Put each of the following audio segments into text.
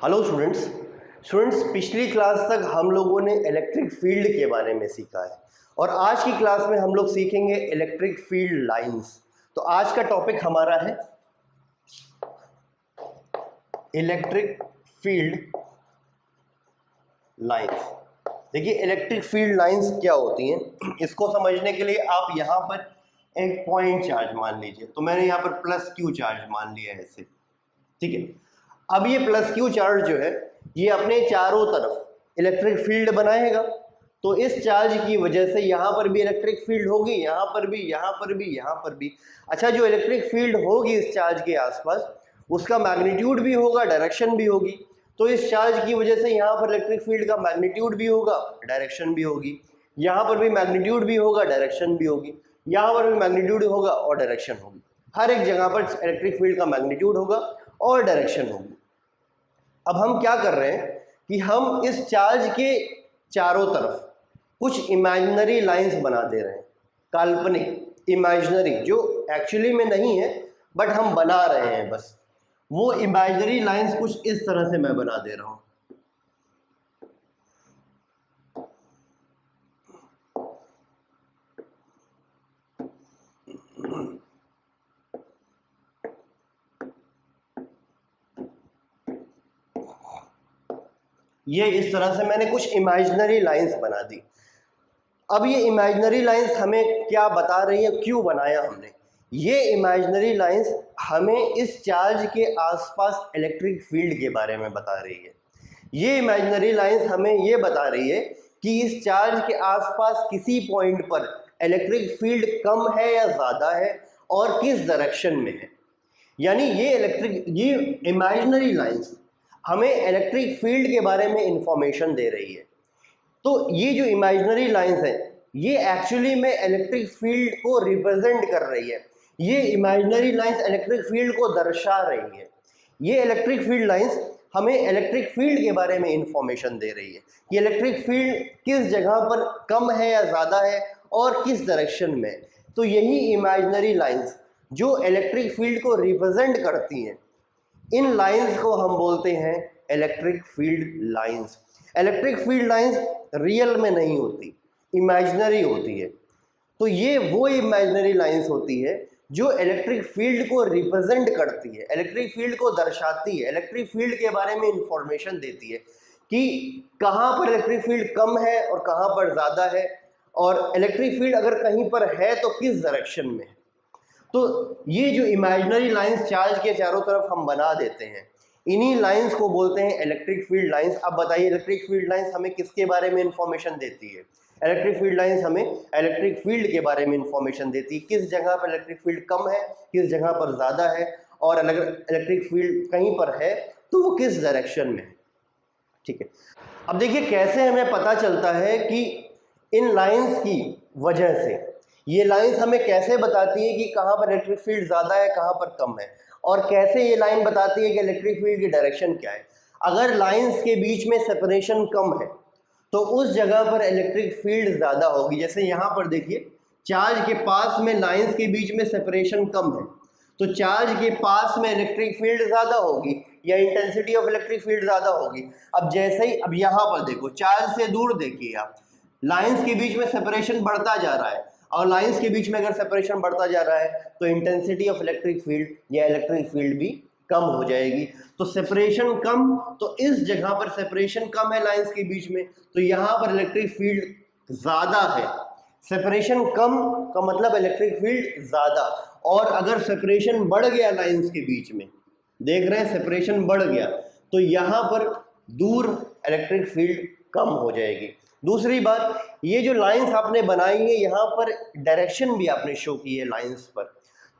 Hello students पिछली class तक हम लोगों ने इलेक्ट्रिक फील्ड के बारे में सीखा है और आज की क्लास में हम लोग सीखेंगे इलेक्ट्रिक फील्ड लाइंस। तो आज का टॉपिक हमारा है इलेक्ट्रिक फील्ड लाइंस। देखिए इलेक्ट्रिक फील्ड लाइंस क्या होती हैं, इसको समझने के लिए आप यहाँ पर एक पॉइंट चार्ज मान लीजिए। तो मैंने यहाँ पर प्लस क्यू चार्ज मान लिया है ऐसे, ठीक है। अब ये प्लस क्यू चार्ज जो है ये अपने चारों तरफ इलेक्ट्रिक फील्ड बनाएगा। तो इस चार्ज की वजह से यहाँ पर भी इलेक्ट्रिक फील्ड होगी, यहाँ पर भी, यहाँ पर भी, यहाँ पर भी। अच्छा, जो इलेक्ट्रिक फील्ड होगी इस चार्ज के आसपास उसका मैग्नीट्यूड भी होगा, डायरेक्शन भी होगी। तो इस चार्ज की वजह से यहाँ पर इलेक्ट्रिक फील्ड का मैग्नीट्यूड भी होगा, डायरेक्शन भी होगी। यहाँ पर भी मैग्नीट्यूड भी होगा, डायरेक्शन भी होगी। यहाँ पर भी मैग्नीट्यूड होगा और डायरेक्शन होगी। हर एक जगह पर इलेक्ट्रिक फील्ड का मैग्नीट्यूड होगा और डायरेक्शन होगी। अब हम क्या कर रहे हैं कि हम इस चार्ज के चारों तरफ कुछ इमेजिनरी लाइंस बना दे रहे हैं, काल्पनिक, इमेजिनरी, जो एक्चुअली में नहीं है बट हम बना रहे हैं बस। वो इमेजिनरी लाइंस कुछ इस तरह से मैं बना दे रहा हूं। ये इस तरह से मैंने कुछ इमेजिनरी लाइंस बना दी। अब ये इमेजिनरी लाइंस हमें क्या बता रही है, क्यों बनाया हमने? ये इमेजिनरी लाइंस हमें इस चार्ज के आसपास इलेक्ट्रिक फील्ड के बारे में बता रही है। ये इमेजिनरी लाइंस हमें ये बता रही है कि इस चार्ज के आसपास किसी पॉइंट पर इलेक्ट्रिक फील्ड कम है या ज़्यादा है और किस डायरेक्शन में है। यानी ये इमेजिनरी लाइंस हमें इलेक्ट्रिक फील्ड के बारे में इंफॉर्मेशन दे रही है। तो ये जो इमेजिनरी लाइंस है ये एक्चुअली में इलेक्ट्रिक फील्ड को रिप्रेजेंट कर रही है। ये इमेजिनरी लाइंस इलेक्ट्रिक फील्ड को दर्शा रही है। ये इलेक्ट्रिक फील्ड लाइंस हमें इलेक्ट्रिक फील्ड के बारे में इंफॉर्मेशन दे रही है कि इलेक्ट्रिक फील्ड किस जगह पर कम है या ज़्यादा है और किस डायरेक्शन में। तो यही इमेजिनरी लाइंस जो इलेक्ट्रिक फील्ड को रिप्रेजेंट करती हैं, इन लाइंस को हम बोलते हैं electric field lines. Electric field lines real में नहीं होती, इमेजिनरी होती है। तो ये वो इमेजिनरी लाइंस होती है जो इलेक्ट्रिक फील्ड को रिप्रेजेंट करती है, इलेक्ट्रिक फील्ड को दर्शाती है, इलेक्ट्रिक फील्ड के बारे में इंफॉर्मेशन देती है कि कहाँ पर इलेक्ट्रिक फील्ड कम है और कहाँ पर ज़्यादा है, और इलेक्ट्रिक फील्ड अगर कहीं पर है तो किस डायरेक्शन में है। तो ये जो इमेजिनरी लाइंस चार्ज के चारों तरफ हम बना देते हैं, इन्हीं लाइंस को बोलते हैं इलेक्ट्रिक फील्ड लाइंस। अब बताइए इलेक्ट्रिक फील्ड लाइंस हमें किसके बारे में इंफॉर्मेशन देती है? इलेक्ट्रिक फील्ड लाइंस हमें इलेक्ट्रिक फील्ड के बारे में इंफॉर्मेशन देती है, किस जगह पर इलेक्ट्रिक फील्ड कम है, किस जगह पर ज़्यादा है, और अगर इलेक्ट्रिक फील्ड कहीं पर है तो वो किस डायरेक्शन में है। ठीक है, अब देखिए कैसे हमें पता चलता है कि इन लाइंस की वजह से ये लाइंस हमें कैसे बताती है कि कहाँ पर इलेक्ट्रिक फील्ड ज़्यादा है, कहाँ पर कम है, और कैसे ये लाइन बताती है कि इलेक्ट्रिक फील्ड की डायरेक्शन क्या है। अगर लाइंस के बीच में सेपरेशन कम है तो उस जगह पर इलेक्ट्रिक फील्ड ज़्यादा होगी। जैसे यहाँ पर देखिए चार्ज के पास में लाइंस के बीच में सेपरेशन कम है तो चार्ज के पास में इलेक्ट्रिक फील्ड ज़्यादा होगी या इंटेंसिटी ऑफ इलेक्ट्रिक फील्ड ज़्यादा होगी। अब जैसे ही अब यहाँ पर देखो, चार्ज से दूर देखिए आप, लाइंस के बीच में सेपरेशन बढ़ता जा रहा है, और लाइंस के बीच में अगर सेपरेशन बढ़ता जा रहा है तो इंटेंसिटी ऑफ इलेक्ट्रिक फील्ड या इलेक्ट्रिक फील्ड भी कम हो जाएगी। तो सेपरेशन कम, तो इस जगह पर सेपरेशन कम है लाइंस के बीच में, तो यहाँ पर इलेक्ट्रिक फील्ड ज़्यादा है। सेपरेशन कम का मतलब इलेक्ट्रिक फील्ड ज़्यादा। और अगर सेपरेशन बढ़ गया लाइंस के बीच में, देख रहे हैं सेपरेशन बढ़ गया, तो यहाँ पर दूर इलेक्ट्रिक फील्ड कम हो जाएगी। दूसरी बात, ये जो लाइंस आपने बनाई है यहाँ पर डायरेक्शन भी आपने शो की है लाइंस पर,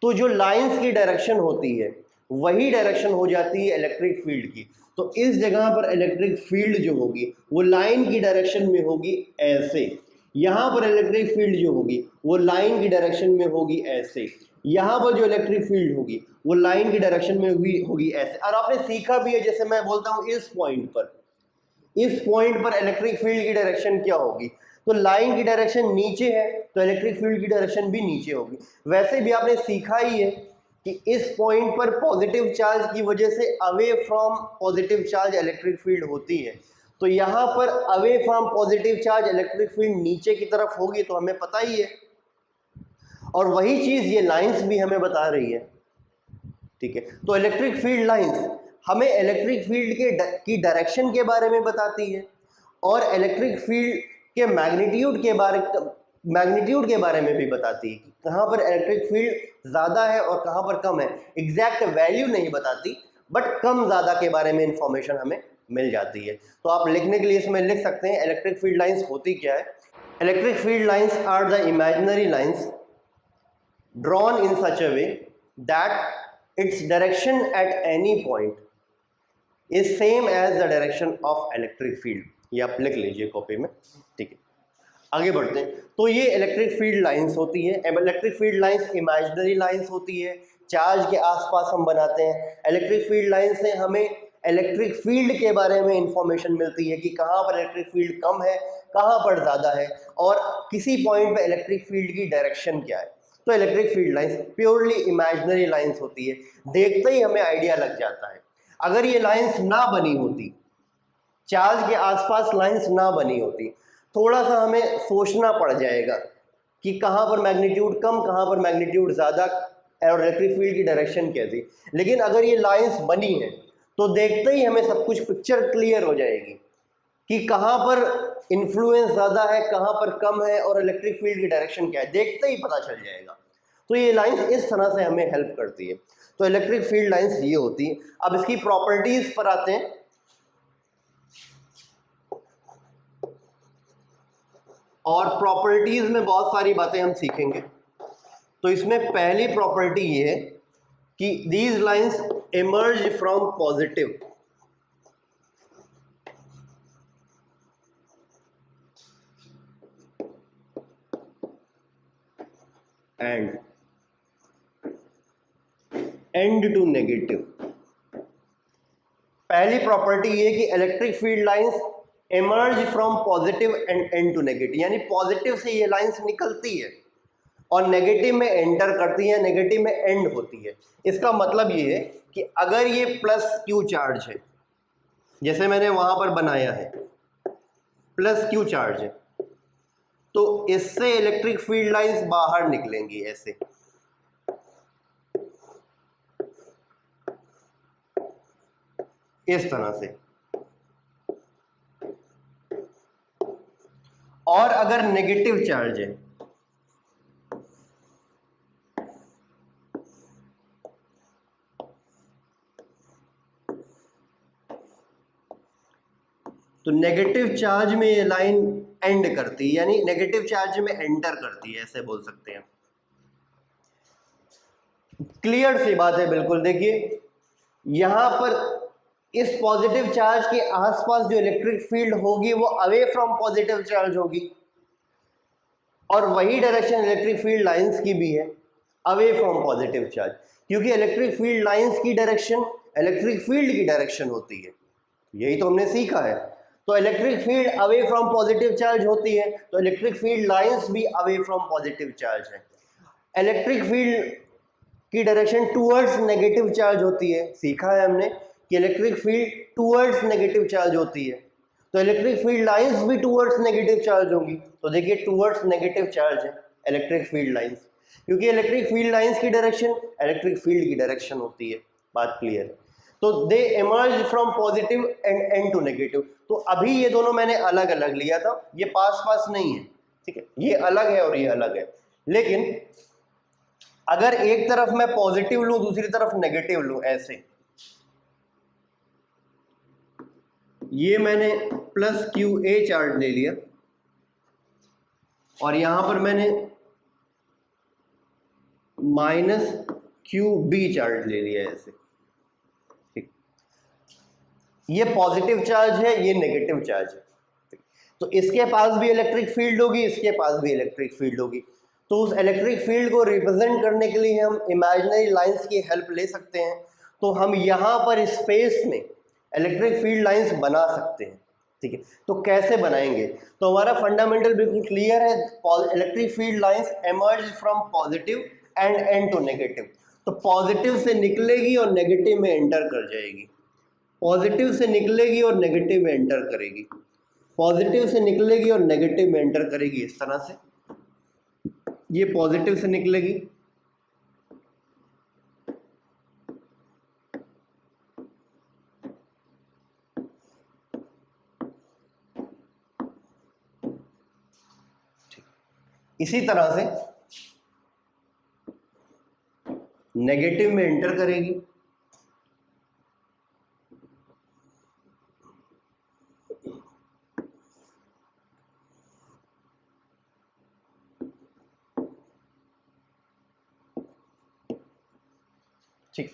तो जो लाइंस की डायरेक्शन होती है वही डायरेक्शन हो जाती है इलेक्ट्रिक फील्ड की। तो इस जगह पर इलेक्ट्रिक फील्ड जो होगी वो लाइन की डायरेक्शन में होगी ऐसे, यहाँ पर इलेक्ट्रिक फील्ड जो होगी वो लाइन की डायरेक्शन में होगी ऐसे, यहाँ पर जो इलेक्ट्रिक फील्ड होगी वो लाइन की डायरेक्शन में होगी ऐसे। और आपने सीखा भी है, जैसे मैं बोलता हूँ इस पॉइंट पर इलेक्ट्रिक फील्ड की डायरेक्शन क्या होगी, तो लाइन की डायरेक्शन नीचे है तो इलेक्ट्रिक फील्ड की डायरेक्शन भी नीचे होगी। वैसे भी आपने सीखा ही है कि इस पॉइंट पर पॉजिटिव चार्ज की वजह से away from positive charge electric field होती है, तो यहाँ पर away from positive charge electric field नीचे की तरफ होगी, तो हमें पता ही है। और वही चीज़ ये लाइंस भी हमें बता रही है, ठीक है। तो इलेक्ट्रिक फील्ड लाइंस हमें इलेक्ट्रिक फील्ड की डायरेक्शन के बारे में बताती है और इलेक्ट्रिक फील्ड के मैग्नीट्यूड के बारे में भी बताती है कि कहाँ पर इलेक्ट्रिक फील्ड ज़्यादा है और कहाँ पर कम है। एग्जैक्ट वैल्यू नहीं बताती, बट कम ज़्यादा के बारे में इंफॉर्मेशन हमें मिल जाती है। तो आप लिखने के लिए इसमें लिख सकते हैं इलेक्ट्रिक फील्ड लाइंस होती क्या है। Electric field lines are the imaginary lines drawn in such a way that its direction at any point is same as the direction of electric field। ये आप लिख लीजिए कॉपी में, ठीक है। आगे बढ़ते हैं। तो ये इलेक्ट्रिक फील्ड लाइंस होती है। Electric field lines imaginary lines होती है, चार्ज के आसपास हम बनाते हैं। इलेक्ट्रिक फील्ड लाइन से हमें इलेक्ट्रिक फील्ड के बारे में इंफॉर्मेशन मिलती है कि कहाँ पर इलेक्ट्रिक फील्ड कम है, कहाँ पर ज़्यादा है, और किसी पॉइंट पर इलेक्ट्रिक फील्ड की डायरेक्शन क्या है। तो electric field lines purely imaginary lines होती है, देखते ही हमें आइडिया लग जाता है। अगर ये लाइंस ना बनी होती, चार्ज के आसपास लाइंस ना बनी होती, थोड़ा सा हमें सोचना पड़ जाएगा कि कहाँ पर मैग्नीट्यूड कम, कहाँ पर मैग्नीट्यूड ज़्यादा और इलेक्ट्रिक फील्ड की डायरेक्शन कैसी। लेकिन अगर ये लाइंस बनी है तो देखते ही हमें सब कुछ पिक्चर क्लियर हो जाएगी कि कहाँ पर इन्फ्लुएंस ज़्यादा है, कहाँ पर कम है, और इलेक्ट्रिक फील्ड की डायरेक्शन क्या है, देखते ही पता चल जाएगा। तो ये लाइंस इस तरह से हमें हेल्प करती है। तो इलेक्ट्रिक फील्ड लाइंस ये होती है। अब इसकी प्रॉपर्टीज पर आते हैं। और प्रॉपर्टीज में बहुत सारी बातें हम सीखेंगे। तो इसमें पहली प्रॉपर्टी ये है कि these lines emerge from positive end end to negative. पहली प्रॉपर्टी ये कि electric field lines emerge from positive end end to negative, यानी पॉजिटिव से ये लाइंस निकलती है और नेगेटिव में एंटर करती है, नेगेटिव में एंड होती है। इसका मतलब ये है कि अगर ये प्लस क्यू चार्ज है, जैसे मैंने वहां पर बनाया है प्लस क्यू चार्ज है, तो इससे इलेक्ट्रिक फील्ड लाइंस बाहर निकलेंगी ऐसे, इस तरह से। और अगर नेगेटिव चार्ज है तो नेगेटिव चार्ज में ये लाइन एंड करती है, यानी नेगेटिव चार्ज में एंटर करती है, ऐसे बोल सकते हैं। क्लियर सी बात है बिल्कुल। देखिए यहां पर इस पॉजिटिव चार्ज के आसपास जो इलेक्ट्रिक फील्ड होगी वो अवे फ्रॉम पॉजिटिव चार्ज होगी, और वही डायरेक्शन इलेक्ट्रिक फील्ड लाइंस की भी है, अवे फ्रॉम पॉजिटिव चार्ज, क्योंकि इलेक्ट्रिक फील्ड लाइंस की डायरेक्शन इलेक्ट्रिक फील्ड की डायरेक्शन होती है। यही तो हमने सीखा है। तो electric field away from positive charge होती है, तो इलेक्ट्रिक फील्ड लाइंस भी अवे फ्रॉम पॉजिटिव चार्ज है। इलेक्ट्रिक फील्ड की डायरेक्शन टूवर्ड्स नेगेटिव चार्ज होती है, सीखा है हमने कि electric field towards negative charge होती है, तो इलेक्ट्रिक फील्ड लाइंस भी टूवर्ड्स नेगेटिव चार्ज होगी। तो देखिए टूवर्ड्स नेगेटिव चार्ज है इलेक्ट्रिक फील्ड लाइंस, क्योंकि इलेक्ट्रिक फील्ड लाइंस की डायरेक्शन इलेक्ट्रिक फील्ड की डायरेक्शन होती है। बात क्लियर है। तो they emerge from positive end end to negative. तो अभी ये दोनों मैंने अलग अलग लिया था, ये पास पास नहीं है, ठीक है, ये अलग है और ये अलग है। लेकिन अगर एक तरफ मैं पॉजिटिव लूं, दूसरी तरफ नेगेटिव लूं, ऐसे, ये मैंने प्लस क्यू ए चार्ज ले लिया और यहां पर मैंने माइनस क्यू बी चार्ज ले लिया ऐसे, ठीक। ये पॉजिटिव चार्ज है, ये नेगेटिव चार्ज है। तो इसके पास भी इलेक्ट्रिक फील्ड होगी, इसके पास भी इलेक्ट्रिक फील्ड होगी। तो उस इलेक्ट्रिक फील्ड को रिप्रेजेंट करने के लिए हम इमेजिनरी लाइंस की हेल्प ले सकते हैं। तो हम यहाँ पर स्पेस में इलेक्ट्रिक फील्ड लाइंस बना सकते हैं, ठीक है। तो कैसे बनाएंगे? तो हमारा फंडामेंटल बिल्कुल क्लियर है, electric field lines emerge from positive end end to negative. तो पॉजिटिव से निकलेगी और नेगेटिव में एंटर कर जाएगी, पॉजिटिव से निकलेगी और नेगेटिव में एंटर करेगी, पॉजिटिव से निकलेगी और नेगेटिव में एंटर करेगी। इस तरह से ये पॉजिटिव से निकलेगी, इसी तरह से नेगेटिव में एंटर करेगी, ठीक,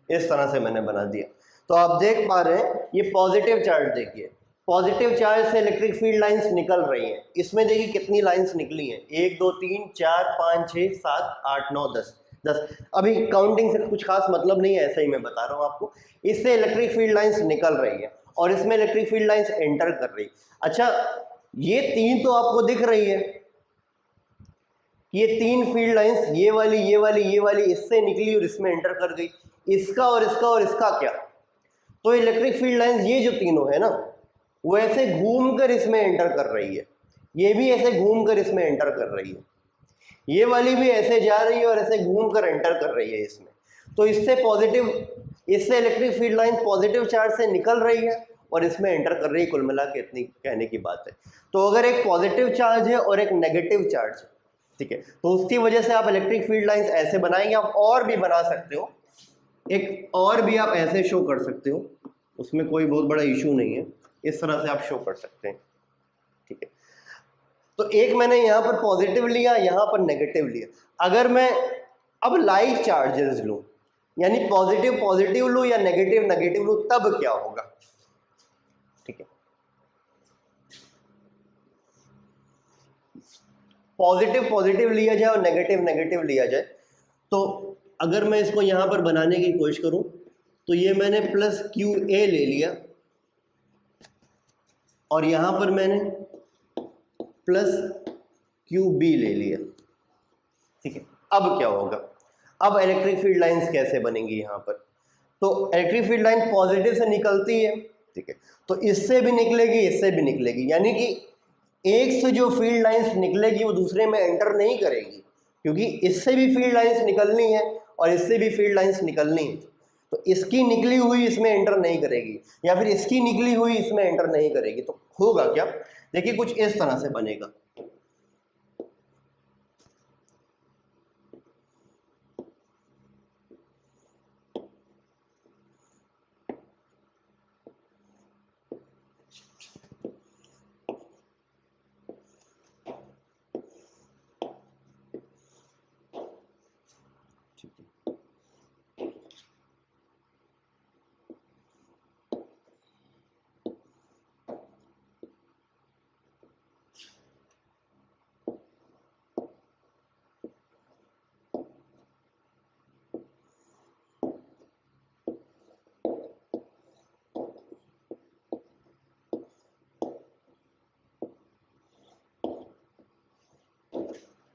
इस तरह से मैंने बना दिया। तो आप देख पा रहे हैं ये पॉजिटिव चार्ज, देखिए पॉजिटिव चार्ज से इलेक्ट्रिक फील्ड लाइंस निकल रही हैं। इसमें देखिए कितनी लाइंस निकली हैं, 1 2 3 4 5 6 7 8 9 10 10। अभी काउंटिंग से कुछ खास मतलब नहीं है, ऐसा ही मैं बता रहा हूँ आपको। इससे इलेक्ट्रिक फील्ड लाइंस निकल रही है और इसमें इलेक्ट्रिक फील्ड लाइंस एंटर कर रही। अच्छा, ये 3 तो आपको दिख रही है, ये 3 फील्ड लाइंस, ये वाली ये वाली ये वाली, इससे निकली और इसमें एंटर कर गई। इसका और इसका और इसका क्या, तो इलेक्ट्रिक फील्ड लाइंस ये जो तीनों है ना, वो ऐसे घूमकर इसमें एंटर कर रही है, ये भी ऐसे घूमकर इसमें एंटर कर रही है, ये वाली भी ऐसे जा रही है और ऐसे घूमकर एंटर कर रही है इसमें। तो इससे पॉजिटिव, इससे electric field line positive charge से निकल रही है और इसमें एंटर कर रही है। कुल मिला के इतनी कहने की बात है। तो अगर एक पॉजिटिव चार्ज है और एक नेगेटिव चार्ज है, ठीक है, तो उसकी वजह से आप इलेक्ट्रिक फील्ड लाइंस ऐसे बनाएंगे। आप और भी बना सकते हो, एक और भी आप ऐसे शो कर सकते हो, उसमें कोई बहुत बड़ा इशू नहीं है, इस तरह से आप शो कर सकते हैं, ठीक है। तो एक मैंने यहाँ पर पॉजिटिव लिया, यहाँ पर नेगेटिव लिया। अगर मैं अब लाइक चार्जेस लूं, यानी पॉजिटिव पॉजिटिव लूं या नेगेटिव नेगेटिव लूं, तब क्या होगा, ठीक है। पॉजिटिव पॉजिटिव लिया जाए और नेगेटिव नेगेटिव लिया जाए, तो अगर मैं इसको यहाँ पर बनाने की कोशिश करूं, तो ये मैंने प्लस क्यू ए ले लिया और यहाँ पर मैंने प्लस क्यू बी ले लिया, ठीक है। अब क्या होगा, अब इलेक्ट्रिक फील्ड लाइंस कैसे बनेंगी यहाँ पर, तो इलेक्ट्रिक फील्ड लाइन पॉजिटिव से निकलती है, ठीक है, तो इससे भी निकलेगी इससे भी निकलेगी, यानी कि एक से जो फील्ड लाइंस निकलेगी वो दूसरे में एंटर नहीं करेगी, क्योंकि इससे भी फील्ड लाइंस निकलनी है और इससे भी फील्ड लाइंस निकलनी है। तो इसकी निकली हुई इसमें एंटर नहीं करेगी या फिर इसकी निकली हुई इसमें एंटर नहीं करेगी। तो होगा क्या, देखिए कुछ इस तरह से बनेगा।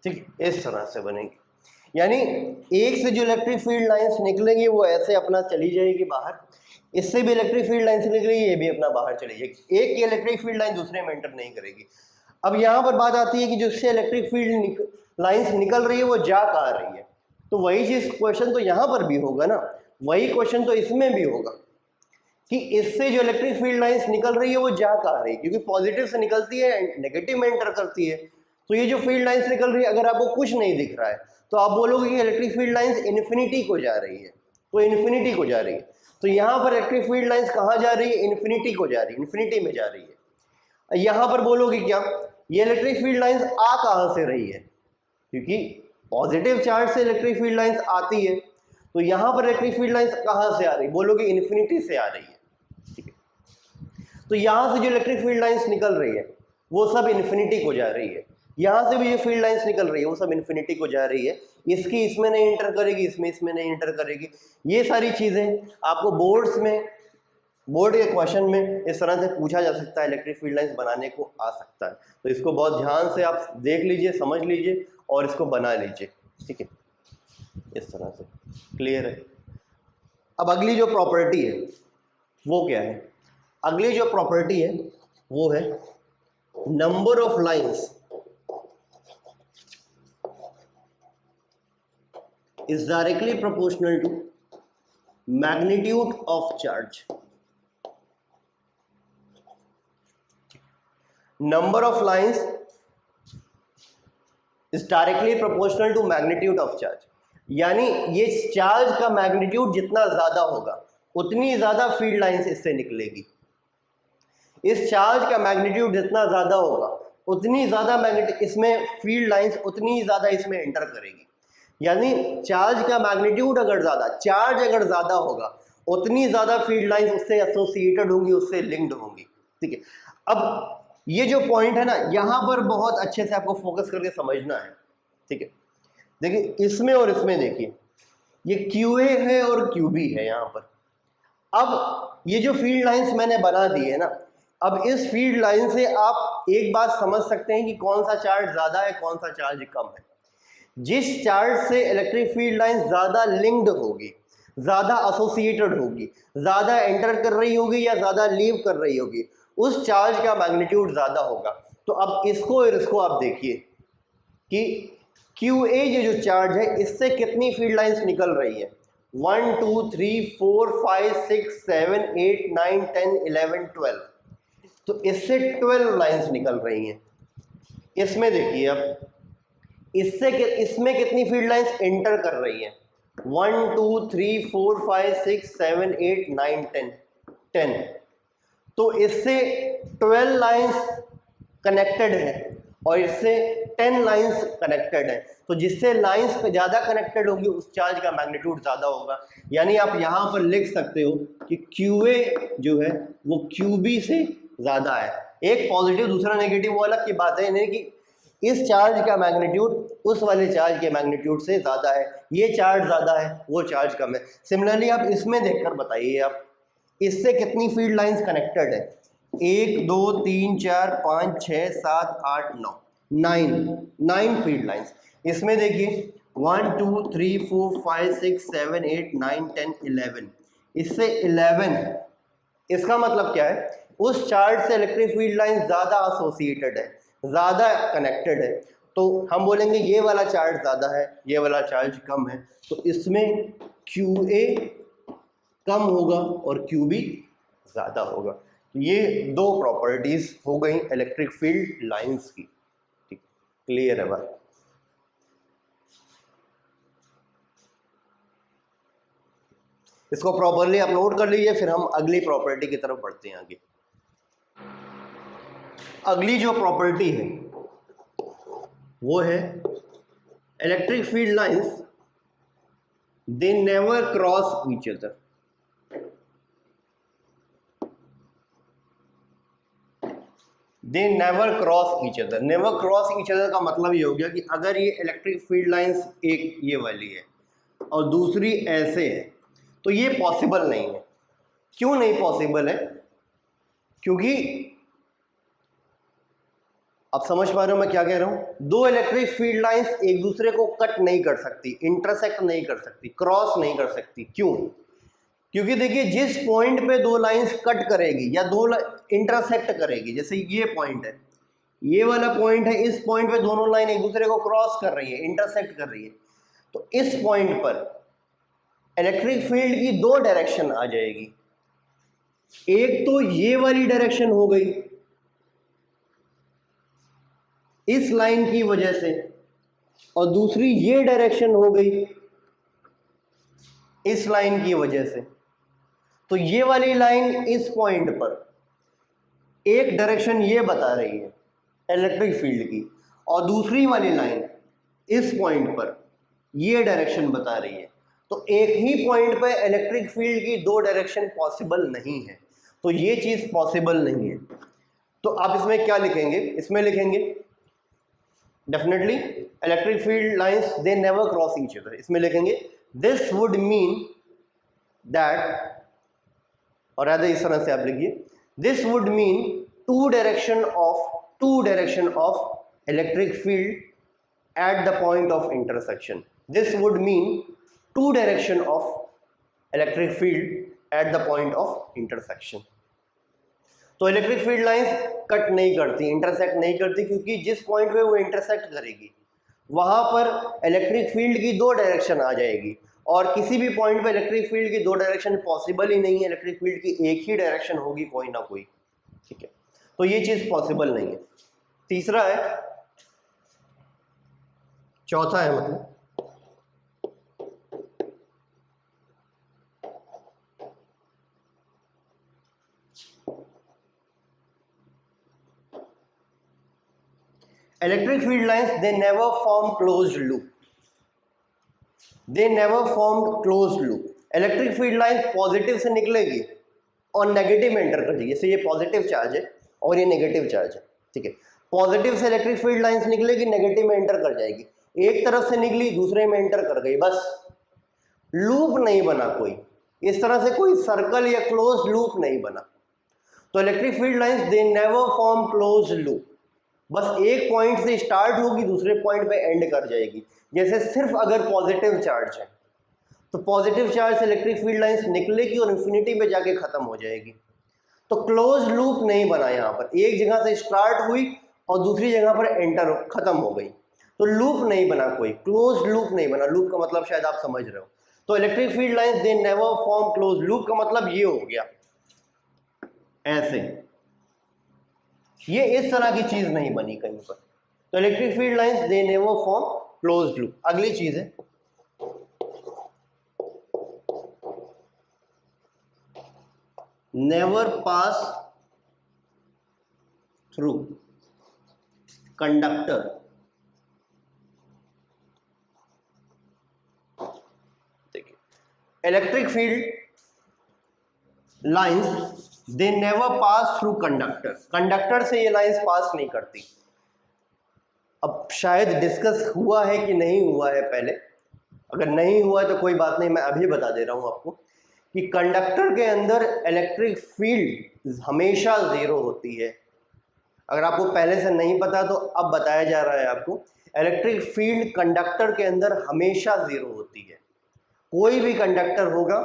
ठीक, इस तरह से बनेगी, यानी एक से जो इलेक्ट्रिक फील्ड लाइंस निकलेंगी वो ऐसे अपना चली जाएगी बाहर, इससे भी इलेक्ट्रिक फील्ड लाइंस निकलेगी, ये भी अपना बाहर चली जाएगी। एक की इलेक्ट्रिक फील्ड लाइन दूसरे में एंटर नहीं करेगी। अब यहाँ पर बात आती है कि जिससे इलेक्ट्रिक फील्ड लाइंस निकल रही है वो जा कहाँ रही है, तो वही चीज क्वेश्चन तो यहाँ पर भी होगा ना, वही क्वेश्चन तो इसमें भी होगा कि इससे जो इलेक्ट्रिक फील्ड लाइंस निकल रही है वो जा कहाँ रही है, क्योंकि पॉजिटिव से निकलती है नेगेटिव में एंटर करती है। तो ये जो फील्ड लाइंस निकल रही है, अगर आपको कुछ नहीं दिख रहा है तो आप बोलोगे कि इलेक्ट्रिक फील्ड लाइंस इन्फिनिटी को जा रही है, तो इन्फिनिटी को जा रही है। तो यहाँ पर इलेक्ट्रिक फील्ड लाइंस कहाँ जा रही है, इन्फिनिटी को जा रही है, इन्फिनिटी में जा रही है। यहाँ पर बोलोगे क्या, ये इलेक्ट्रिक फील्ड लाइंस आ कहाँ से रही है, क्योंकि पॉजिटिव चार्ज से इलेक्ट्रिक फील्ड लाइंस आती है, तो यहाँ पर इलेक्ट्रिक फील्ड लाइंस कहाँ से आ रही है, बोलोगे इन्फिनिटी से आ रही है, ठीक है। तो यहाँ से जो इलेक्ट्रिक फील्ड लाइंस निकल रही है वो सब इन्फिनिटी को जा रही है, यहाँ से भी ये फील्ड लाइंस निकल रही है वो सब इन्फिनिटी को जा रही है। इसकी इसमें नहीं एंटर करेगी, इसमें नहीं एंटर करेगी। ये सारी चीज़ें आपको बोर्ड्स में, बोर्ड के क्वेश्चन में इस तरह से पूछा जा सकता है, इलेक्ट्रिक फील्ड लाइंस बनाने को आ सकता है। तो इसको बहुत ध्यान से आप देख लीजिए, समझ लीजिए और इसको बना लीजिए, ठीक है। इस तरह से। क्लियर है? अब अगली जो प्रॉपर्टी है वो क्या है? अगली जो प्रॉपर्टी है वो है number of lines is directly proportional to magnitude of charge. Number of lines is directly proportional to magnitude of charge, यानी ये चार्ज का मैग्नीट्यूड जितना ज्यादा होगा उतनी ज्यादा फील्ड लाइंस इससे निकलेगी। इस चार्ज का मैग्नीट्यूड जितना ज्यादा होगा उतनी ज्यादा मैग्नेटिक इसमें फील्ड लाइंस उतनी ज्यादा इसमें एंटर करेगी। यानी चार्ज का मैग्नीट्यूड अगर ज्यादा, चार्ज अगर ज्यादा होगा उतनी ज्यादा फील्ड लाइंस उससे एसोसिएटेड होंगी, उससे लिंक्ड होंगी। ठीक है, अब ये जो पॉइंट है ना, यहां पर बहुत अच्छे से आपको फोकस करके समझना है। ठीक है, देखिए इसमें और इसमें देखिए, ये QA है और QB है यहां पर। अब ये जो फील्ड लाइंस मैंने बना दी है ना, अब इस फील्ड लाइन से आप एक बात समझ सकते हैं कि कौन सा चार्ज ज्यादा है, कौन सा चार्ज कम है। जिस चार्ज से इलेक्ट्रिक फील्ड लाइन ज्यादा लिंक्ड होगी, ज्यादा एसोसिएटेड होगी, ज्यादा एंटर कर रही होगी या ज्यादा लीव कर रही होगी, उस चार्ज का मैग्नीट्यूड ज्यादा होगा। तो अब इसको और इसको आप देखिए कि QA ये जो चार्ज है इससे कितनी फील्ड लाइंस निकल रही है, 1 2 3 4 5 6 7 8 9 10 11 12, तो इससे 12 लाइंस निकल रही हैं। इसमें देखिए अब इसमें कितनी फील्ड लाइंस एंटर कर रही हैं, 1 2 3 4 5 6 7 8 9 10, तो इससे 12 लाइंस कनेक्टेड है और इससे 10 लाइंस कनेक्टेड है। तो जिससे लाइंस ज़्यादा कनेक्टेड होगी उस चार्ज का मैग्नीट्यूड ज़्यादा होगा। यानी आप यहाँ पर लिख सकते हो कि QA जो है वो QB से ज़्यादा है। एक पॉजिटिव दूसरा नेगेटिव वो अलग की बात है, यानी कि इस चार्ज का मैग्नीट्यूड उस वाले चार्ज के मैग्नीट्यूड से ज़्यादा है, ये चार्ज ज़्यादा है वो चार्ज कम है। सिमिलरली आप इसमें देखकर बताइए आप इससे कितनी फील्ड लाइंस कनेक्टेड है, 1 2 3 4 5 6 7 8 9 9 फील्ड लाइंस। इसमें देखिए 1 2 3 4 5 6 7 8 9 10 11, इससे 11। इसका मतलब क्या है, उस चार्ज से इलेक्ट्रिक फील्ड लाइन ज़्यादा एसोसिएटेड है, ज़्यादा कनेक्टेड है। तो हम बोलेंगे ये वाला चार्ज ज़्यादा है, ये वाला चार्ज कम है, तो इसमें QA कम होगा और QB ज़्यादा होगा। ये दो प्रॉपर्टीज़ हो गई इलेक्ट्रिक फील्ड लाइंस की। ठीक, क्लियर है बात? इसको प्रॉपरली आप नोट कर लीजिए, फिर हम अगली प्रॉपर्टी की तरफ बढ़ते हैं आगे। अगली जो प्रॉपर्टी है वो है electric field lines they never cross each other. They never cross each other. Never cross each other का मतलब ये हो गया कि अगर ये इलेक्ट्रिक फील्ड लाइंस एक ये वाली है और दूसरी ऐसे है तो ये पॉसिबल नहीं है। क्यों नहीं पॉसिबल है? क्योंकि आप समझ पा रहे हो मैं क्या कह रहा हूं, दो इलेक्ट्रिक फील्ड लाइंस एक दूसरे को कट नहीं कर सकती, इंटरसेक्ट नहीं कर सकती, क्रॉस नहीं कर सकती। क्यों? क्योंकि देखिए जिस पॉइंट पे दो लाइंस कट करेगी या दो इंटरसेक्ट करेगी, जैसे ये पॉइंट है, ये वाला पॉइंट है, इस पॉइंट पे दोनों लाइन एक दूसरे को क्रॉस कर रही है, इंटरसेक्ट कर रही है, तो इस पॉइंट पर इलेक्ट्रिक फील्ड की दो डायरेक्शन आ जाएगी। एक तो ये वाली डायरेक्शन हो गई इस लाइन की वजह से, और दूसरी ये डायरेक्शन हो गई इस लाइन की वजह से। तो ये वाली लाइन इस पॉइंट पर एक डायरेक्शन ये बता रही है इलेक्ट्रिक फील्ड की, और दूसरी वाली लाइन इस पॉइंट पर ये डायरेक्शन बता रही है। तो एक ही पॉइंट पर इलेक्ट्रिक फील्ड की दो डायरेक्शन पॉसिबल नहीं है, तो ये चीज पॉसिबल नहीं है। तो आप इसमें क्या लिखेंगे? इसमें लिखेंगे definitely electric field lines they never cross each other. इसमें लिखेंगे दिस वुड मीन दैट, और rather इस तरह से आप लिखिए, this would mean to direction of electric field at the point of intersection. This would mean to direction of electric field at the point of intersection. तो electric field lines cut नहीं करती, intersect नहीं करती, क्योंकि जिस point पे वो intersect करेगी वहां पर इलेक्ट्रिक फील्ड की दो डायरेक्शन आ जाएगी, और किसी भी पॉइंट पे इलेक्ट्रिक फील्ड की दो डायरेक्शन पॉसिबल ही नहीं है, इलेक्ट्रिक फील्ड की एक ही डायरेक्शन होगी कोई ना कोई, ठीक है। तो ये चीज पॉसिबल नहीं है। तीसरा है, चौथा है मतलब electric field lines, they never form closed loop, they never formed closed loop। Electric field line positive से निकलेगी और नेगेटिव में एंटर कर जाएगी। जैसे ये पॉजिटिव चार्ज है और ये नेगेटिव चार्ज है, ठीक है। पॉजिटिव से इलेक्ट्रिक फील्ड लाइंस निकलेगी, नेगेटिव में एंटर कर जाएगी। एक तरफ से निकली दूसरे में एंटर कर गई, बस लूप नहीं बना कोई, इस तरह से कोई सर्कल या क्लोज लूप नहीं बना। तो electric field lines they never form close loop, बस एक पॉइंट से स्टार्ट होगी दूसरे पॉइंट पे एंड कर जाएगी। जैसे सिर्फ अगर पॉजिटिव चार्ज है तो पॉजिटिव चार्ज से इलेक्ट्रिक फील्ड लाइंस निकलेगी और इन्फिनिटी पे जाके खत्म हो जाएगी। तो क्लोज लूप नहीं बना, यहाँ पर एक जगह से स्टार्ट हुई और दूसरी जगह पर एंटर खत्म हो गई, तो लूप नहीं बना कोई, क्लोज लूप नहीं बना। लूप का मतलब शायद आप समझ रहे हो। तो electric field lines they never form close loop का मतलब ये हो गया, ऐसे ये इस तरह की चीज नहीं बनी कहीं पर। तो electric field lines they never form closed loop. अगली चीज है नेवर पास थ्रू कंडक्टर। देखिए, electric field lines they never pass through conductor, conductor से ये लाइंस पास नहीं करती। अब शायद डिस्कस हुआ है कि नहीं हुआ है पहले, अगर नहीं हुआ है तो कोई बात नहीं, मैं अभी बता दे रहा हूं आपको कि कंडक्टर के अंदर इलेक्ट्रिक फील्ड हमेशा जीरो होती है। अगर आपको पहले से नहीं पता तो अब बताया जा रहा है आपको, इलेक्ट्रिक फील्ड कंडक्टर के अंदर हमेशा जीरो होती है। कोई भी कंडक्टर होगा,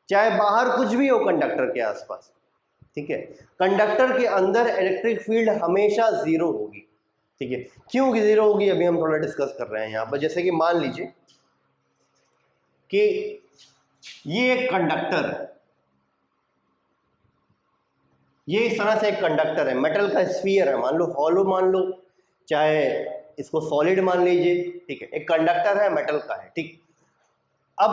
चाहे बाहर कुछ भी हो कंडक्टर के आसपास, ठीक है, कंडक्टर के अंदर इलेक्ट्रिक फील्ड हमेशा जीरो होगी, ठीक है। क्यों जीरो होगी अभी हम थोड़ा डिस्कस कर रहे हैं यहाँ पर। जैसे कि मान लीजिए कि ये एक कंडक्टर है, ये इस तरह से एक कंडक्टर है, मेटल का स्फीयर है, मान लो हॉलो मान लो, चाहे इसको सॉलिड मान लीजिए, ठीक है, एक कंडक्टर है मेटल का है, ठीक। अब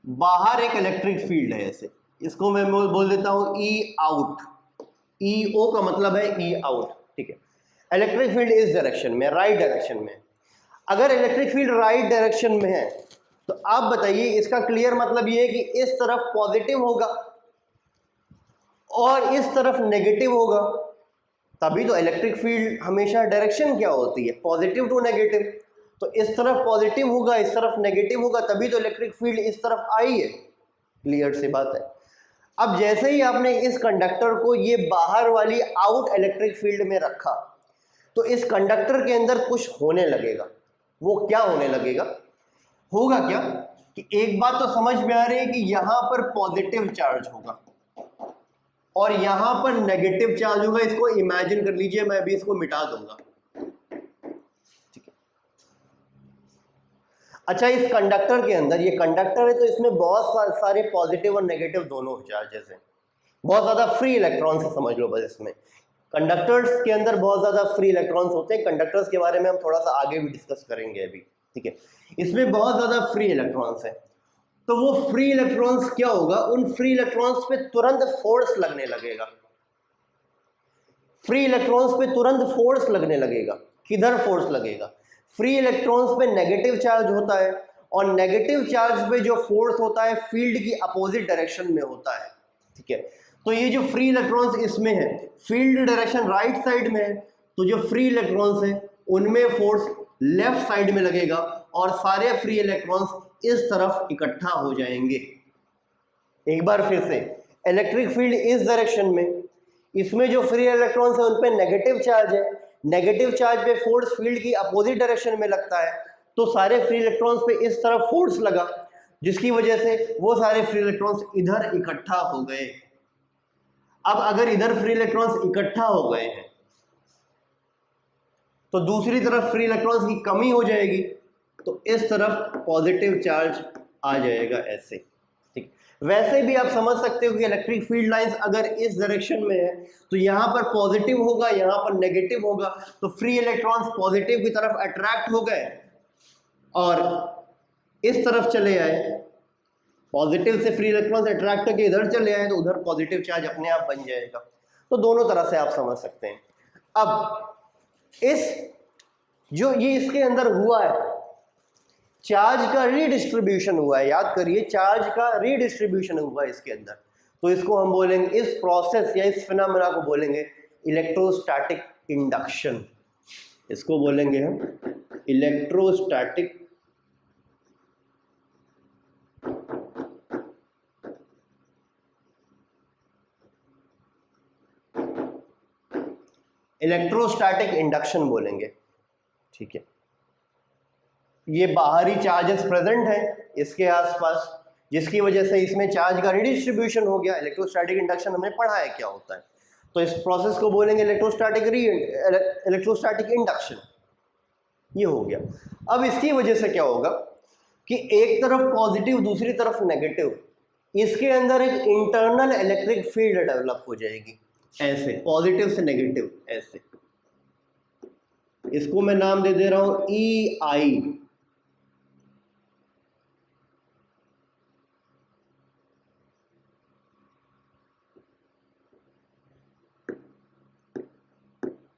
बाहर एक इलेक्ट्रिक फील्ड है, ऐसे इसको मैं बोल देता हूं ई आउट, ई ओ का मतलब है ई आउट, ठीक है। इलेक्ट्रिक फील्ड इस डायरेक्शन में, राइट डायरेक्शन में। अगर इलेक्ट्रिक फील्ड राइट डायरेक्शन में है तो आप बताइए, इसका क्लियर मतलब ये है कि इस तरफ पॉजिटिव होगा और इस तरफ नेगेटिव होगा, तभी तो इलेक्ट्रिक फील्ड हमेशा डायरेक्शन क्या होती है, पॉजिटिव टू नेगेटिव। तो इस तरफ पॉजिटिव होगा, इस तरफ नेगेटिव होगा, तभी तो इलेक्ट्रिक फील्ड इस तरफ आई है। क्लियर सी बात है। अब जैसे ही आपने इस कंडक्टर को ये बाहर वाली आउट इलेक्ट्रिक फील्ड में रखा तो इस कंडक्टर के अंदर कुछ होने लगेगा। वो क्या होने लगेगा, होगा क्या कि एक बात तो समझ में आ रही है कि यहां पर पॉजिटिव चार्ज होगा और यहां पर नेगेटिव चार्ज होगा। इसको इमेजिन कर लीजिए, मैं अभी इसको मिटा दूंगा, ठीक है। अच्छा, इस कंडक्टर के अंदर, ये कंडक्टर है तो इसमें बहुत सारे पॉजिटिव और नेगेटिव दोनों चार्जेस हैं, बहुत ज्यादा फ्री इलेक्ट्रॉन्स है, समझ लो बस। इसमें कंडक्टर्स के अंदर बहुत ज्यादा फ्री इलेक्ट्रॉन्स होते हैं। कंडक्टर्स के बारे में हम थोड़ा सा आगे भी डिस्कस करेंगे अभी, ठीक है। इसमें बहुत ज्यादा फ्री इलेक्ट्रॉन्स है, तो वो फ्री इलेक्ट्रॉन्स क्या होगा, उन फ्री इलेक्ट्रॉन्स पे तुरंत फोर्स लगने लगेगा। फ्री इलेक्ट्रॉन्स पे तुरंत फोर्स लगने लगेगा। किधर फोर्स लगेगा, फ्री इलेक्ट्रॉन्स पे नेगेटिव चार्ज होता है और नेगेटिव चार्ज पे जो फोर्स होता है फील्ड की अपोजिट डायरेक्शन में होता है, ठीक है। तो ये जो फ्री इलेक्ट्रॉन्स इसमें है, फील्ड डायरेक्शन राइट साइड में है, तो जो फ्री इलेक्ट्रॉन्स है उनमें फोर्स लेफ्ट साइड में लगेगा और सारे फ्री इलेक्ट्रॉन्स इस तरफ इकट्ठा हो जाएंगे। एक बार फिर से, इलेक्ट्रिक फील्ड इस डायरेक्शन में, इसमें जो फ्री इलेक्ट्रॉन्स है उन पे नेगेटिव चार्ज है, नेगेटिव चार्ज पे फोर्स फील्ड की अपोजिट डायरेक्शन में लगता है, तो सारे फ्री इलेक्ट्रॉन्स पे इस तरफ फोर्स लगा, जिसकी वजह से वो सारे फ्री इलेक्ट्रॉन्स इधर इकट्ठा हो गए। अब अगर इधर फ्री इलेक्ट्रॉन्स इकट्ठा हो गए हैं तो दूसरी तरफ फ्री इलेक्ट्रॉन्स की कमी हो जाएगी, तो इस तरफ पॉजिटिव चार्ज आ जाएगा ऐसे। ठीक, वैसे भी आप समझ सकते हो कि इलेक्ट्रिक फील्ड लाइंस अगर इस डायरेक्शन में है तो यहाँ पर पॉजिटिव होगा, यहाँ पर नेगेटिव होगा, तो फ्री इलेक्ट्रॉन्स पॉजिटिव की तरफ अट्रैक्ट हो गए और इस तरफ चले आए, पॉजिटिव से फ्री इलेक्ट्रॉन्स अट्रैक्ट होकर इधर चले आए तो उधर पॉजिटिव चार्ज अपने आप बन जाएगा। तो दोनों तरह से आप समझ सकते हैं। अब इस जो ये इसके अंदर हुआ है, चार्ज का रीडिस्ट्रीब्यूशन हुआ है, याद करिए चार्ज का रीडिस्ट्रीब्यूशन हुआ है इसके अंदर, तो इसको हम बोलेंगे, इस प्रोसेस या इस फिनोमेना को बोलेंगे इलेक्ट्रोस्टैटिक इंडक्शन। इसको बोलेंगे हम इलेक्ट्रोस्टैटिक इंडक्शन बोलेंगे। ठीक है, ये बाहरी चार्जेस प्रेजेंट हैं इसके आसपास, जिसकी वजह से इसमें चार्ज का रीडिस्ट्रीब्यूशन हो गया। इलेक्ट्रोस्टैटिक इंडक्शन हमने पढ़ा है क्या होता है, तो इस प्रोसेस को बोलेंगे इलेक्ट्रोस्टैटिक इंडक्शन। ये हो गया। अब इसकी वजह से क्या होगा कि एक तरफ पॉजिटिव दूसरी तरफ नेगेटिव, इसके अंदर एक इंटरनल इलेक्ट्रिक फील्ड डेवलप हो जाएगी ऐसे, पॉजिटिव से नेगेटिव ऐसे। इसको मैं नाम दे दे रहा हूं EI।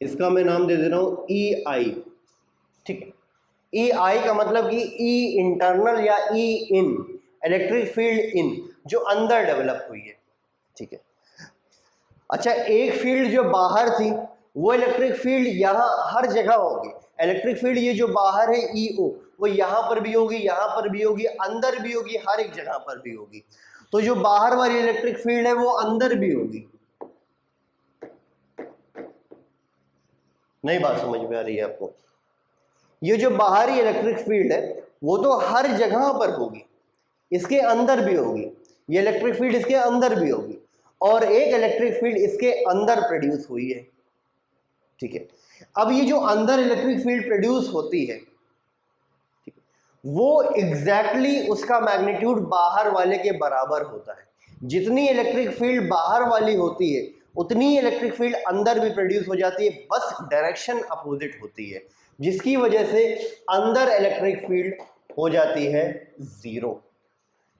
इसका मैं नाम दे दे रहा हूं EI। ठीक है, EI का मतलब कि E इंटरनल या E इन, इलेक्ट्रिक फील्ड इन, जो अंदर डेवलप हुई है। ठीक है, अच्छा एक फील्ड जो बाहर थी वो इलेक्ट्रिक फील्ड यहाँ हर जगह होगी। इलेक्ट्रिक फील्ड ये जो बाहर है EO, वो यहाँ पर भी होगी, यहाँ पर भी होगी, अंदर भी होगी, हर एक जगह पर भी होगी। तो जो बाहर वाली इलेक्ट्रिक फील्ड है वो अंदर भी होगी। नई बात समझ में आ रही है आपको? ये जो बाहरी इलेक्ट्रिक फील्ड है वो तो हर जगह पर होगी, इसके अंदर भी होगी, ये इलेक्ट्रिक फील्ड इसके अंदर भी होगी, और एक इलेक्ट्रिक फील्ड इसके अंदर प्रोड्यूस हुई है। ठीक है, अब ये जो अंदर इलेक्ट्रिक फील्ड प्रोड्यूस होती है, ठीक है, वो एग्जैक्टली उसका मैग्नीट्यूड बाहर वाले के बराबर होता है। जितनी इलेक्ट्रिक फील्ड बाहर वाली होती है उतनी इलेक्ट्रिक फील्ड अंदर भी प्रोड्यूस हो जाती है, बस डायरेक्शन अपोजिट होती है, जिसकी वजह से अंदर इलेक्ट्रिक फील्ड हो जाती है जीरो।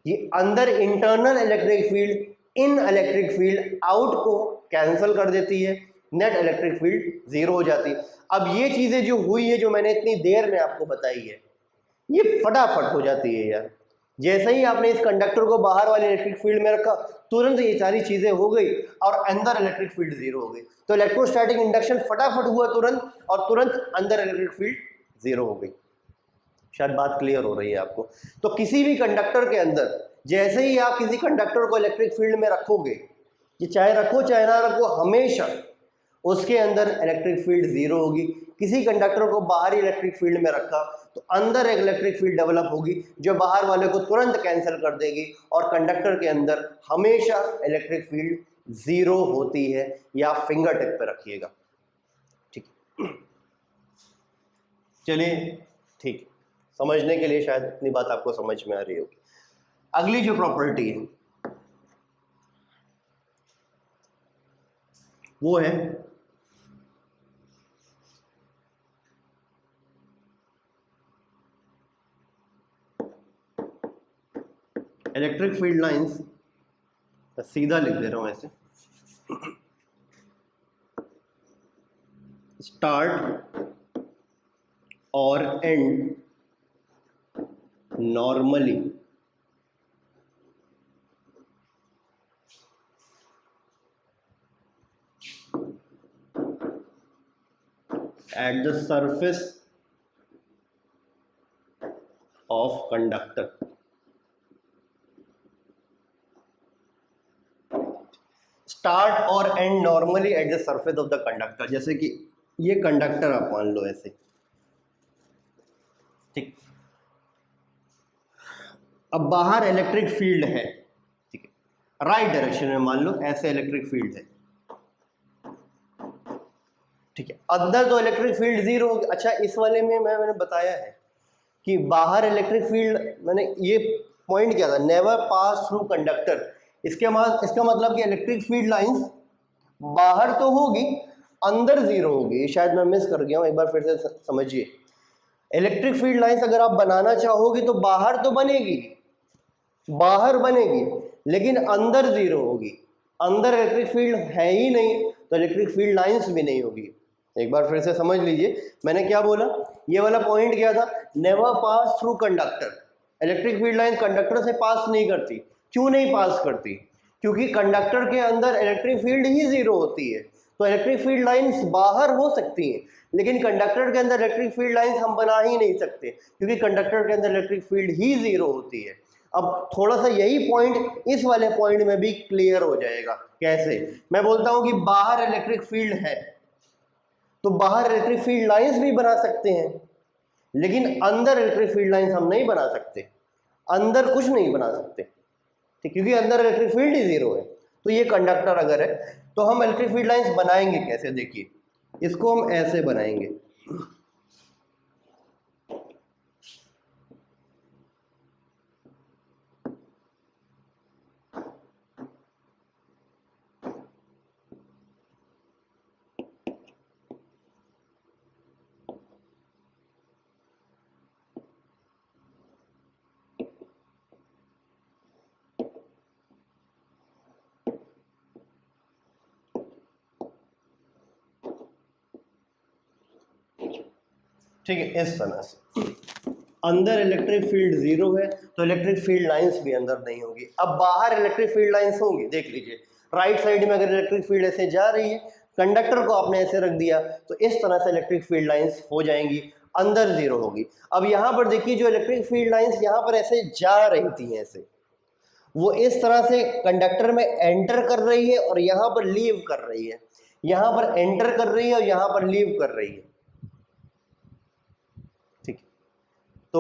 ये अंदर इंटरनल इलेक्ट्रिक फील्ड इन इलेक्ट्रिक फील्ड आउट को कैंसिल कर देती है, नेट इलेक्ट्रिक फील्ड जीरो हो जाती है। अब ये चीजें जो हुई है, जो मैंने इतनी देर में आपको बताई है, ये फटाफट हो जाती है यार। जैसे ही आपने इस कंडक्टर को बाहर वाले इलेक्ट्रिक फील्ड में रखा, तुरंत ये सारी चीजें हो गई और अंदर इलेक्ट्रिक फील्ड जीरो हो गई। तो इलेक्ट्रोस्टैटिक इंडक्शन फटाफट हुआ तुरंत, और तुरंत अंदर इलेक्ट्रिक फील्ड जीरो हो गई। शायद बात क्लियर हो रही है आपको? तो किसी भी कंडक्टर के अंदर जैसे ही आप किसी कंडक्टर को इलेक्ट्रिक फील्ड में रखोगे, ये चाहे रखो चाहे ना रखो, हमेशा उसके अंदर इलेक्ट्रिक फील्ड जीरो होगी। किसी कंडक्टर को बाहरी इलेक्ट्रिक फील्ड में रखा तो अंदर एक इलेक्ट्रिक फील्ड डेवलप होगी जो बाहर वाले को तुरंत कैंसिल कर देगी, और कंडक्टर के अंदर हमेशा इलेक्ट्रिक फील्ड जीरो होती है। या फिंगर टिप पे रखिएगा। ठीक, चलिए ठीक, समझने के लिए शायद इतनी बात आपको समझ में आ रही होगी। अगली जो प्रॉपर्टी है वो है इलेक्ट्रिक फील्ड लाइंस। सीधा लिख दे रहा हूं ऐसे, स्टार्ट और end normally at the surface of conductor। Start और end normally at the surface of the conductor. जैसे कि ये कंडक्टर आप मान लो ऐसे, ठीक। अब बाहर इलेक्ट्रिक फील्ड है, ठीक है, राइट डायरेक्शन में मान लो ऐसे इलेक्ट्रिक फील्ड है, ठीक है। अंदर तो इलेक्ट्रिक फील्ड जीरो होगी। अच्छा, इस वाले में मैंने बताया है कि बाहर इलेक्ट्रिक फील्ड, मैंने ये पॉइंट किया था, नेवर पास थ्रू कंडक्टर। इसका मतलब कि इलेक्ट्रिक फील्ड लाइंस बाहर तो होगी, अंदर जीरो होगी। शायद मैं मिस कर गया हूँ, एक बार फिर से समझिए। इलेक्ट्रिक फील्ड लाइंस अगर आप बनाना चाहोगे तो बाहर तो बनेगी, बाहर बनेगी, लेकिन अंदर जीरो होगी। अंदर इलेक्ट्रिक फील्ड है ही नहीं तो इलेक्ट्रिक फील्ड लाइंस भी नहीं होगी। एक बार फिर से समझ लीजिए, मैंने क्या बोला, ये वाला पॉइंट क्या था, never pass through conductor. Electric field line conductor से पास नहीं करती। क्यों नहीं पास करती? क्योंकि कंडक्टर के अंदर इलेक्ट्रिक फील्ड ही जीरो होती है। तो इलेक्ट्रिक फील्ड लाइंस बाहर हो सकती हैं, लेकिन कंडक्टर के अंदर इलेक्ट्रिक फील्ड लाइंस हम बना ही नहीं सकते, क्योंकि कंडक्टर के अंदर इलेक्ट्रिक फील्ड ही जीरो होती है। अब थोड़ा सा यही पॉइंट इस वाले पॉइंट में भी क्लियर हो जाएगा। कैसे? मैं बोलता हूं कि बाहर इलेक्ट्रिक फील्ड है तो बाहर इलेक्ट्रिक फील्ड लाइंस भी बना सकते हैं, लेकिन अंदर इलेक्ट्रिक फील्ड लाइंस हम नहीं बना सकते, अंदर कुछ नहीं बना सकते, ठीक, क्योंकि अंदर इलेक्ट्रिक फील्ड ही जीरो है। तो ये कंडक्टर अगर है तो हम इलेक्ट्रिक फील्ड लाइंस बनाएंगे कैसे? देखिए, इसको हम ऐसे बनाएंगे, ठीक है, इस तरह से। अंदर इलेक्ट्रिक फील्ड जीरो है तो इलेक्ट्रिक फील्ड लाइंस भी अंदर नहीं होगी। अब बाहर इलेक्ट्रिक फील्ड लाइंस होंगी, देख लीजिए, राइट साइड में अगर इलेक्ट्रिक फील्ड ऐसे जा रही है, कंडक्टर को आपने ऐसे रख दिया तो इस तरह से इलेक्ट्रिक फील्ड लाइंस हो जाएंगी, अंदर जीरो होगी। अब यहाँ पर देखिए, जो इलेक्ट्रिक फील्ड लाइंस यहाँ पर ऐसे जा रही थी ऐसे, वो इस तरह से कंडक्टर में एंटर कर रही है और यहाँ पर लीव कर रही है, यहाँ पर एंटर कर रही है और यहाँ पर लीव कर रही है। तो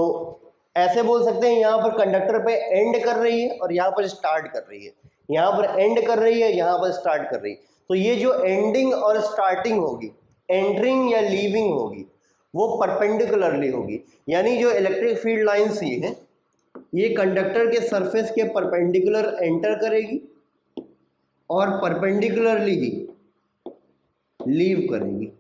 ऐसे बोल सकते हैं, यहाँ पर कंडक्टर पे एंड कर रही है और यहाँ पर स्टार्ट कर रही है, यहाँ पर एंड कर रही है, यहाँ पर स्टार्ट कर रही है। तो ये जो एंडिंग और स्टार्टिंग होगी, एंटरिंग या लीविंग होगी, वो परपेंडिकुलरली होगी। यानी जो इलेक्ट्रिक फील्ड लाइंस ये है, ये कंडक्टर के सरफेस के परपेंडिकुलर एंटर करेगी और परपेंडिकुलरली ही लीव करेगी।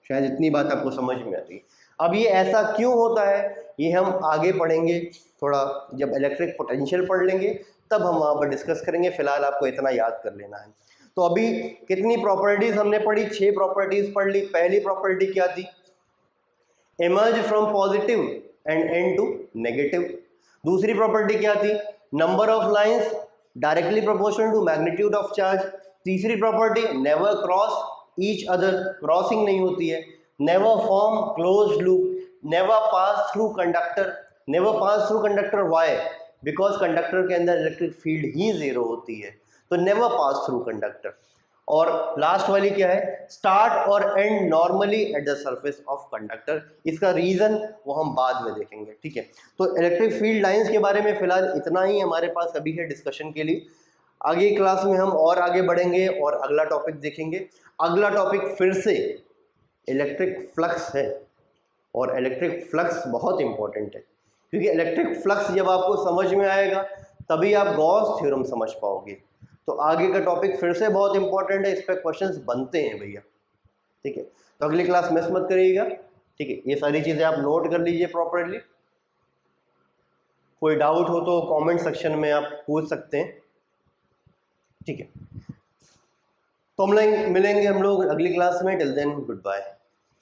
शायद इतनी बात आपको समझ में आती है। अब ये ऐसा क्यों होता है ये हम आगे पढ़ेंगे, थोड़ा जब इलेक्ट्रिक पोटेंशियल पढ़ लेंगे तब हम वहाँ पर डिस्कस करेंगे। फिलहाल आपको इतना याद कर लेना है। तो अभी कितनी प्रॉपर्टीज हमने पढ़ी? 6 प्रॉपर्टीज पढ़ ली। पहली प्रॉपर्टी क्या थी? Emerge from positive end end to negative. दूसरी प्रॉपर्टी क्या थी? Number of lines directly proportional to magnitude of charge. तीसरी property, never cross each other, crossing नहीं होती है। Never form closed loop, never pass through conductor. Never pass through conductor why? Because conductor के अंदर electric field ही zero होती है, तो नेवर पास थ्रू कंडक्टर। और लास्ट वाली क्या है? स्टार्ट और end normally at the surface of conductor. इसका रीजन वो हम बाद में देखेंगे, ठीक है। तो इलेक्ट्रिक फील्ड लाइंस के बारे में फिलहाल इतना ही हमारे पास अभी है डिस्कशन के लिए। आगे क्लास में हम और आगे बढ़ेंगे और अगला टॉपिक देखेंगे। अगला टॉपिक फिर से इलेक्ट्रिक फ्लक्स है, और इलेक्ट्रिक फ्लक्स बहुत इंपॉर्टेंट है, क्योंकि इलेक्ट्रिक फ्लक्स जब आपको समझ में आएगा तभी आप गॉस थ्योरम समझ पाओगे। तो आगे का टॉपिक फिर से बहुत इंपॉर्टेंट है, इस पर क्वेश्चंस बनते हैं भैया, ठीक है। तो अगली क्लास मिस मत करिएगा, ठीक है। ये सारी चीज़ें आप नोट कर लीजिए प्रॉपरली। कोई डाउट हो तो कमेंट सेक्शन में आप पूछ सकते हैं, ठीक है। तो हम मिलेंगे हम लोग अगली क्लास में। Till then good bye.